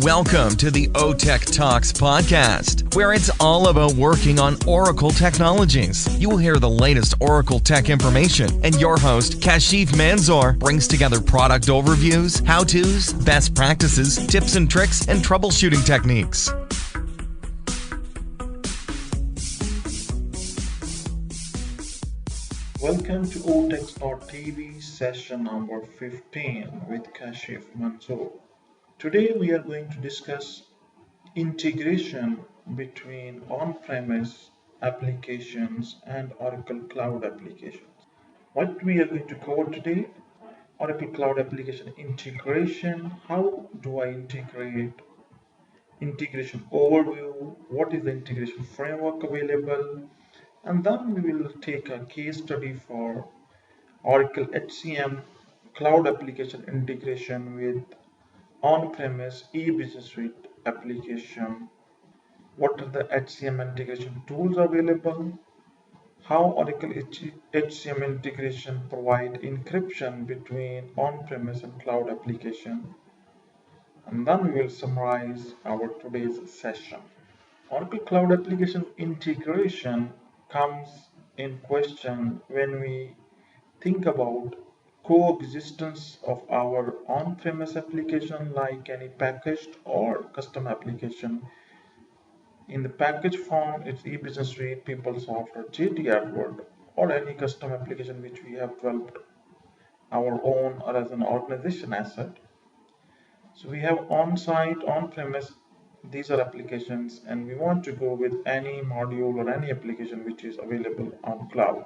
Welcome to the OTech Talks podcast, where it's all about working on Oracle technologies. You will hear the latest Oracle tech information, and your host, Kashif Manzoor, brings together product overviews, how-tos, best practices, tips and tricks, and troubleshooting techniques. Welcome to OTech.TV session number 15 with Kashif Manzoor. Today we are going to discuss integration between on-premise applications and Oracle Cloud applications. What we are going to cover today: Oracle Cloud application integration. How do I integrate? Integration overview. What is the integration framework available? And then we will take a case study for Oracle HCM Cloud application integration with on-premise e-business suite application. What are the HCM integration tools available? How Oracle HCM integration provide encryption between on-premise and cloud application. And then we will summarize our today's session. Oracle Cloud application integration comes in question when we think about coexistence of our on-premise application like any packaged or custom application. In the package form, it's e-business suite, PeopleSoft, or JD Edward, or any custom application which we have developed our own or as an organization asset. So we have on-site, on-premise, these are applications, and we want to go with any module or any application which is available on cloud.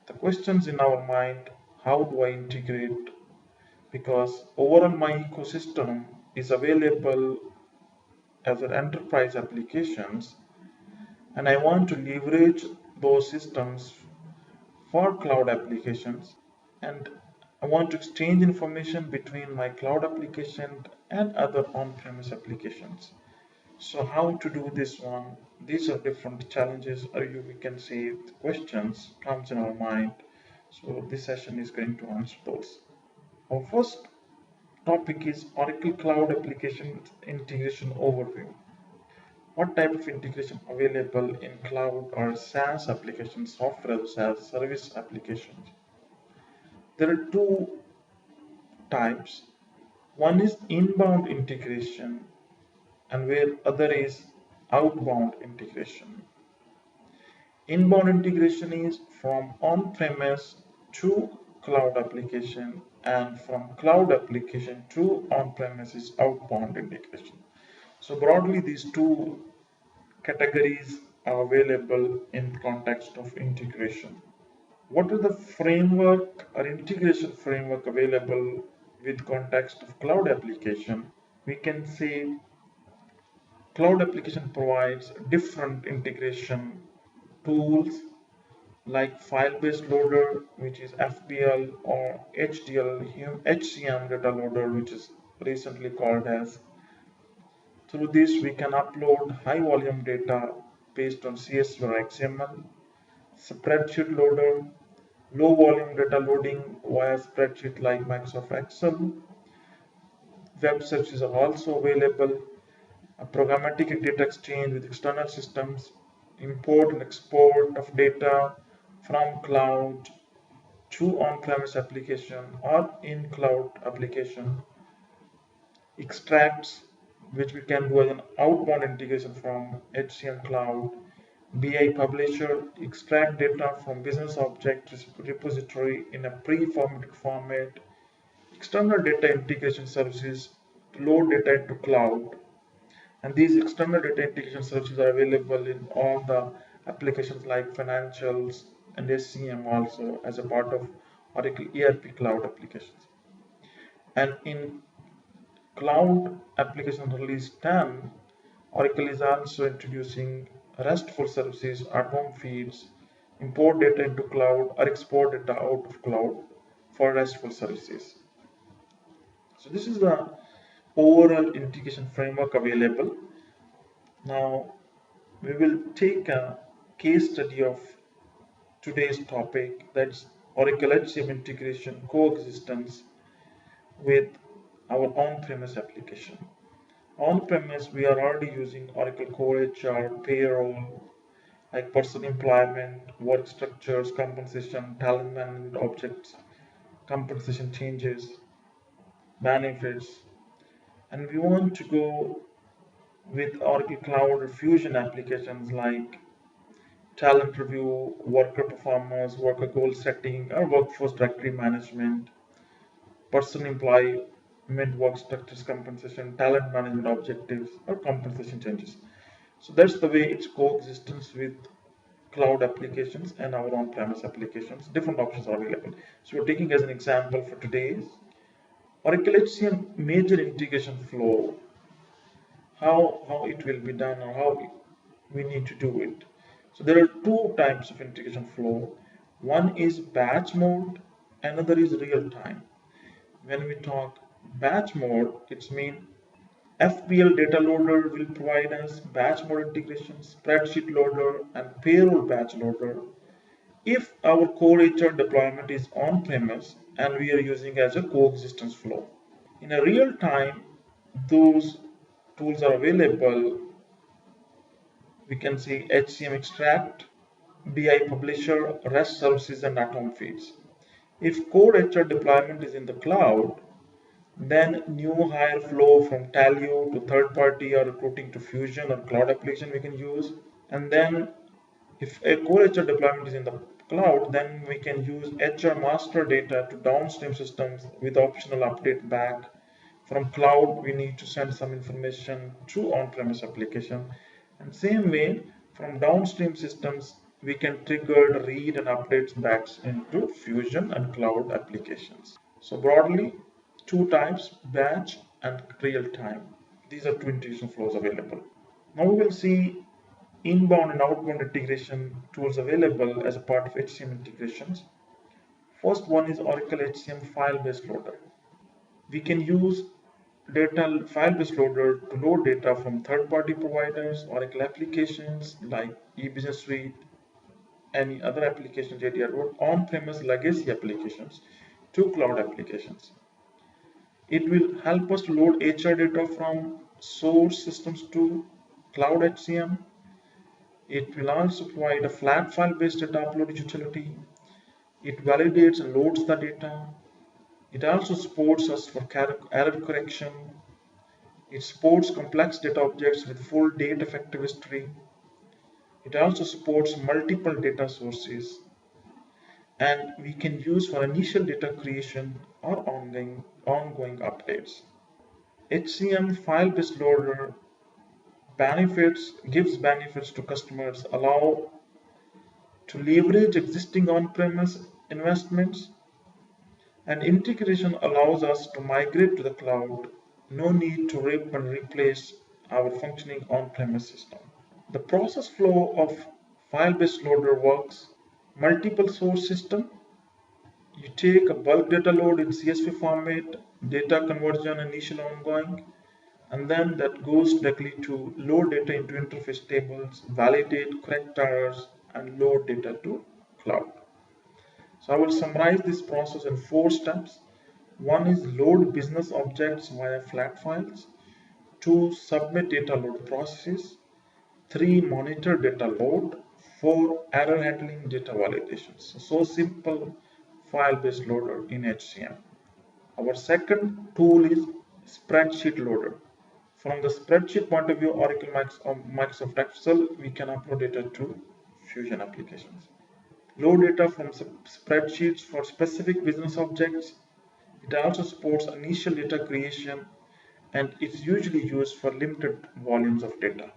The questions in our mind: how do I integrate? Because overall my ecosystem is available as an enterprise applications, and I want to leverage those systems for cloud applications, and I want to exchange information between my cloud application and other on-premise applications. So how to do this one? These are different challenges, or we can say questions comes in our mind. So this session is going to answer those. Our first topic is Oracle Cloud Application Integration Overview. What type of integration available in cloud or SaaS applications, software as SaaS service applications? There are two types. One is inbound integration, and where other is outbound integration. Inbound integration is from on-premise to cloud application, and from cloud application to on-premise is outbound integration. So broadly, these two categories are available in context of integration. What is the framework or integration framework available with context of cloud application? We can say cloud application provides different integration tools like file-based loader, which is FBL, or HCM data loader, which is recently called as. Through this, we can upload high volume data based on CSV or XML. Spreadsheet loader, low volume data loading via spreadsheet like Microsoft Excel. Web searches are also available. A programmatic data exchange with external systems, import and export of data from cloud to on-premise application or in cloud application, extracts, which we can do as an outbound integration from HCM Cloud, BI Publisher, extract data from business object repository in a pre-formatted format, external data integration services to load data into cloud. And these external data integration services are available in all the applications like financials and SCM also as a part of Oracle ERP Cloud applications. And in Cloud Application Release 10, Oracle is also introducing RESTful services, at-home feeds, import data into cloud or export data out of cloud for RESTful services. So this is the overall integration framework available. Now we will take a case study of today's topic, that's Oracle HCM integration coexistence with our on-premise application. On-premise, we are already using Oracle Core HR, payroll, like person employment, work structures, compensation, talent management objects, compensation changes, benefits, and we want to go with Oracle Cloud or Fusion applications like talent review, worker performance, worker goal setting, or workforce directory management, person employment work structures compensation, talent management objectives, or compensation changes. So that's the way it's coexistence with cloud applications and our on-premise applications. Different options are available. So we're taking as an example for today's Oracle HCM major integration flow, how it will be done or how we need to do it. So there are two types of integration flow. One is batch mode, another is real time. When we talk batch mode, it's mean FPL data loader will provide us batch mode integration, spreadsheet loader, and payroll batch loader. If our core HR deployment is on premise and we are using as a coexistence flow. In a real time, those tools are available. We can see HCM extract, BI publisher, REST services, and at-home feeds. If core HR deployment is in the cloud, then new hire flow from Taleo to third party or recruiting to Fusion or cloud application we can use. And then if a core HR deployment is in the cloud, then we can use HR master data to downstream systems with optional update back. From cloud, we need to send some information to on-premise application. And same way, from downstream systems, we can trigger read and updates back into Fusion and cloud applications. So broadly, two types, batch and real time. These are two integration flows available. Now we will see inbound and outbound integration tools available as a part of HCM integrations. First one is Oracle HCM file-based loader. We can use data file-based loader to load data from third-party providers, Oracle applications like eBusiness Suite, any other applications that are wrote on-premise legacy applications to cloud applications. It will help us to load HR data from source systems to cloud HCM. It will also provide a flat file-based data upload utility. It validates and loads the data. It also supports us for error correction. It supports complex data objects with full date effective history. It also supports multiple data sources, and we can use for initial data creation or ongoing updates. HCM file-based loader gives benefits to customers, allow to leverage existing on-premise investments, and integration allows us to migrate to the cloud. No need to rip and replace our functioning on-premise system. The process flow of file-based loader works multiple source system. You take a bulk data load in CSV format, data conversion initial ongoing, and then that goes directly to load data into interface tables, validate, correct errors, and load data to cloud. So I will summarize this process in 4 steps. One is load business objects via flat files. 2, submit data load processes. 3, monitor data load. 4, error handling data validations. So simple file-based loader in HCM. Our second tool is spreadsheet loader. From the spreadsheet point of view, Oracle Microsoft Excel, we can upload data to Fusion applications. Load data from spreadsheets for specific business objects. It also supports initial data creation, and it's usually used for limited volumes of data.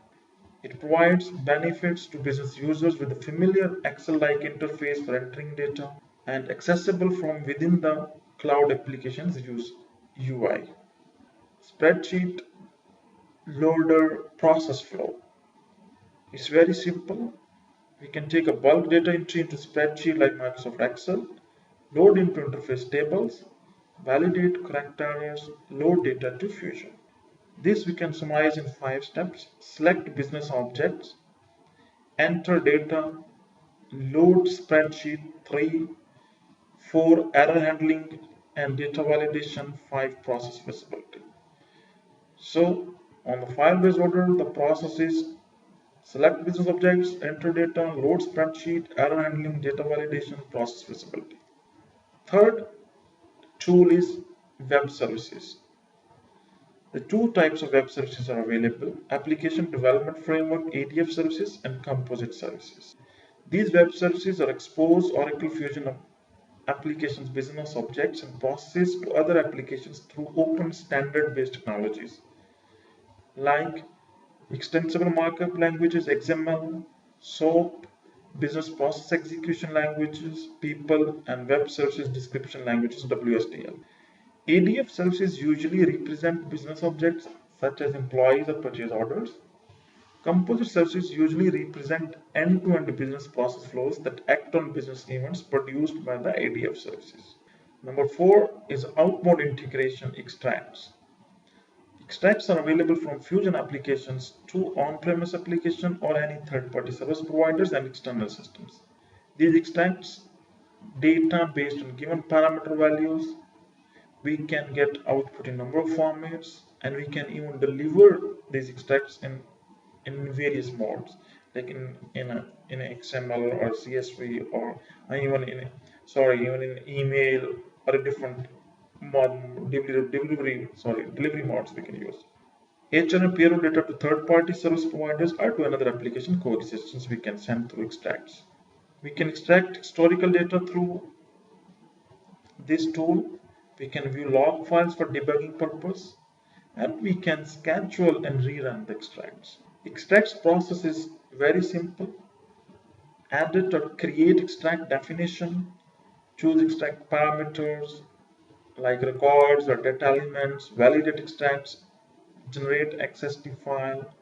It provides benefits to business users with a familiar Excel-like interface for entering data and accessible from within the cloud applications UI. Spreadsheet loader process flow. It's very simple. We can take a bulk data entry into spreadsheet like Microsoft Excel, load into interface tables, validate correct errors, load data to Fusion. This we can summarize in 5 steps. Select business objects, enter data, load spreadsheet 3, 4 error handling and data validation, 5 process visibility. So On the file-based loader, the process is select business objects, enter data, load spreadsheet, error handling, data validation, process visibility. Third tool is web services. The two types of web services are available: Application Development Framework ADF services and Composite services. These web services are expose Oracle Fusion applications, business objects, and processes to other applications through open standard-based technologies like extensible markup languages, XML, SOAP, business process execution languages, people, and web services description languages, WSDL. ADF services usually represent business objects such as employees or purchase orders. Composite services usually represent end-to-end business process flows that act on business events produced by the ADF services. Number 4 is outbound integration extracts. Extracts are available from Fusion applications to on-premise application or any third-party service providers and external systems. These extracts data based on given parameter values. We can get output in number of formats, and we can even deliver these extracts in various modes, like in XML or CSV, or even in email, or a different delivery modes we can use. HRM payroll data to third-party service providers or to another application coexistence we can send through extracts. We can extract historical data through this tool. We can view log files for debugging purpose, and we can schedule and rerun the extracts. Extracts process is very simple. Edit or create extract definition, choose extract parameters like records or data elements, validate extracts, generate XSD file,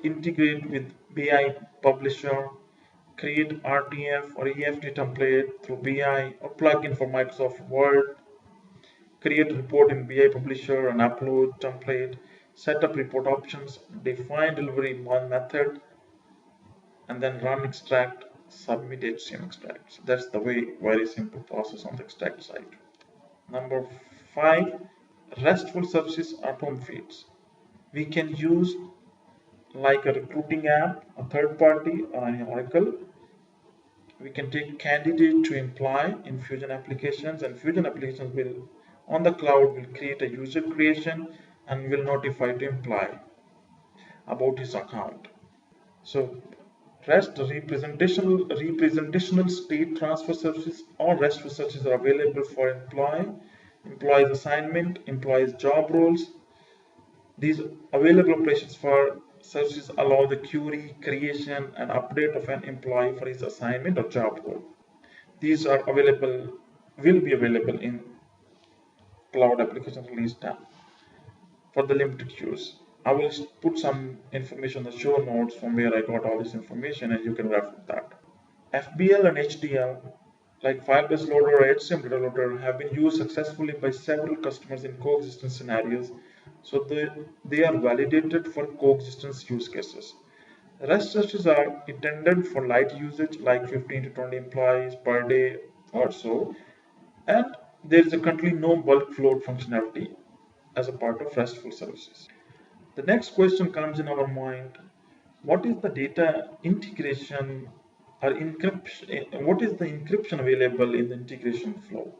integrate with BI publisher, create RTF or EFT template through BI or plugin for Microsoft Word, create report in BI publisher and upload template, set up report options, define delivery method, and then run extract, submit HCM extracts. That's the very simple process on the extract side. Number 5, RESTful services atom feeds. We can use like a recruiting app, a third party, or an Oracle. We can take candidate to employee in Fusion applications, and Fusion applications will on the cloud will create a user creation and will notify the employee about his account. So REST representational state transfer services or RESTful services are available for employees assignment, employees job roles. These available operations for services allow the query, creation, and update of an employee for his assignment or job role. These will be available in Cloud Application Release 10 for the limited use. I will put some information in the show notes from where I got all this information, and you can refer to that. FBL and HDL, like file-based loader or HCM data loader, have been used successfully by several customers in coexistence scenarios, so they are validated for coexistence use cases. REST services are intended for light usage, like 15 to 20 employees per day or so, and there is currently no bulk float functionality as a part of RESTful services. The next question comes in our mind: what is the data integration or encryption? What is the encryption available in the integration flow?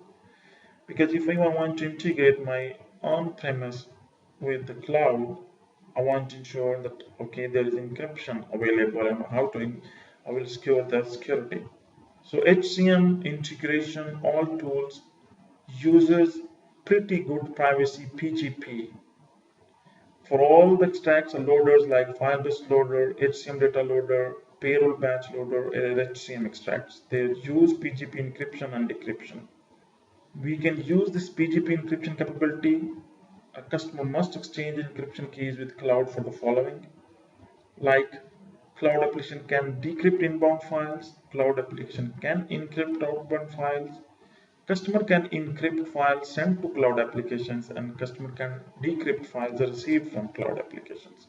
Because if I want to integrate my on-premise with the cloud, I want to ensure that there is encryption available, and I will secure the security. So HCM integration, all tools uses pretty good privacy PGP for all the extracts and loaders like file-based loader, HCM data loader, payroll batch loader, and HCM extracts. They use PGP encryption and decryption. We can use this PGP encryption capability. A customer must exchange encryption keys with cloud for the following: like cloud application can decrypt inbound files, cloud application can encrypt outbound files, customer can encrypt files sent to cloud applications, and customer can decrypt files received from cloud applications.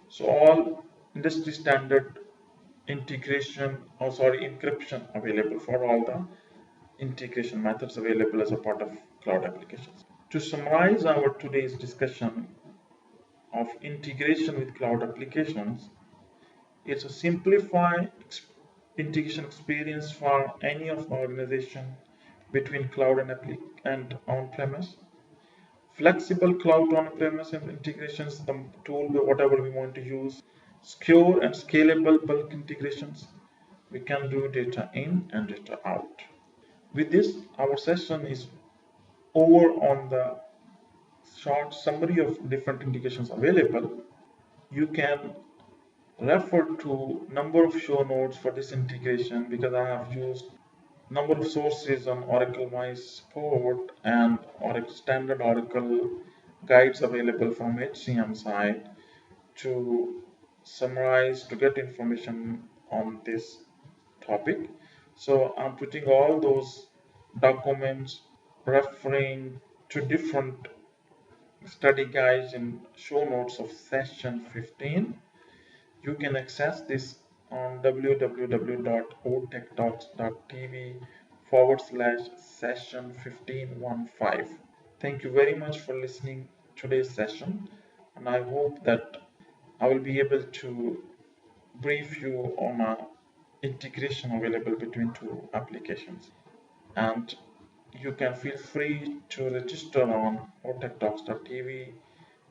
So all industry standard encryption available for all the integration methods available as a part of cloud applications. To summarize our today's discussion of integration with cloud applications. It's a simplified integration experience for any of the organization between cloud and on-premise. Flexible cloud on-premise and integrations, the tool whatever we want to use. Secure and scalable bulk integrations. We can do data in and data out. With this, our session is over on the short summary of different integrations available. You can refer to number of show notes for this integration because I have used number of sources on Oracle My Support and Oracle standard Oracle guides available from HCM side to summarize to get information on this topic. So I'm putting all those documents referring to different study guides in show notes of session 15. You can access this on www.otechtalks.tv/session 1515. Thank you very much for listening today's session, and I hope that I will be able to brief you on a integration available between two applications. And you can feel free to register on otechtalks.tv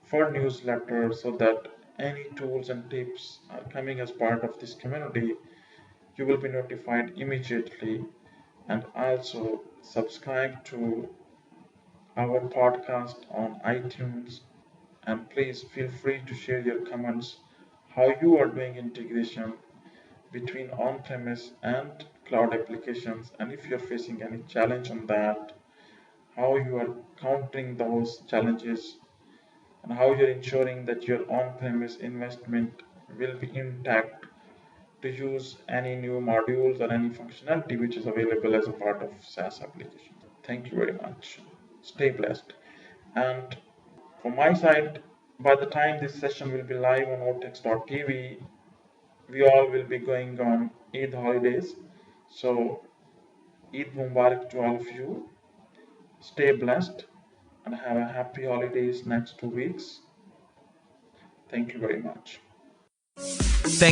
for newsletter so that any tools and tips are coming as part of this community, you will be notified immediately. And also subscribe to our podcast on iTunes, and please feel free to share your comments how you are doing integration between on-premise and cloud applications, and if you're facing any challenge on that, how you are countering those challenges, and how you're ensuring that your on-premise investment will be intact to use any new modules or any functionality which is available as a part of SaaS application. Thank you very much. Stay blessed. And from my side, by the time this session will be live on otex.tv, we all will be going on Eid holidays. So Eid Mubarak to all of you. Stay blessed and have a happy holidays next 2 weeks. Thank you very much. Thanks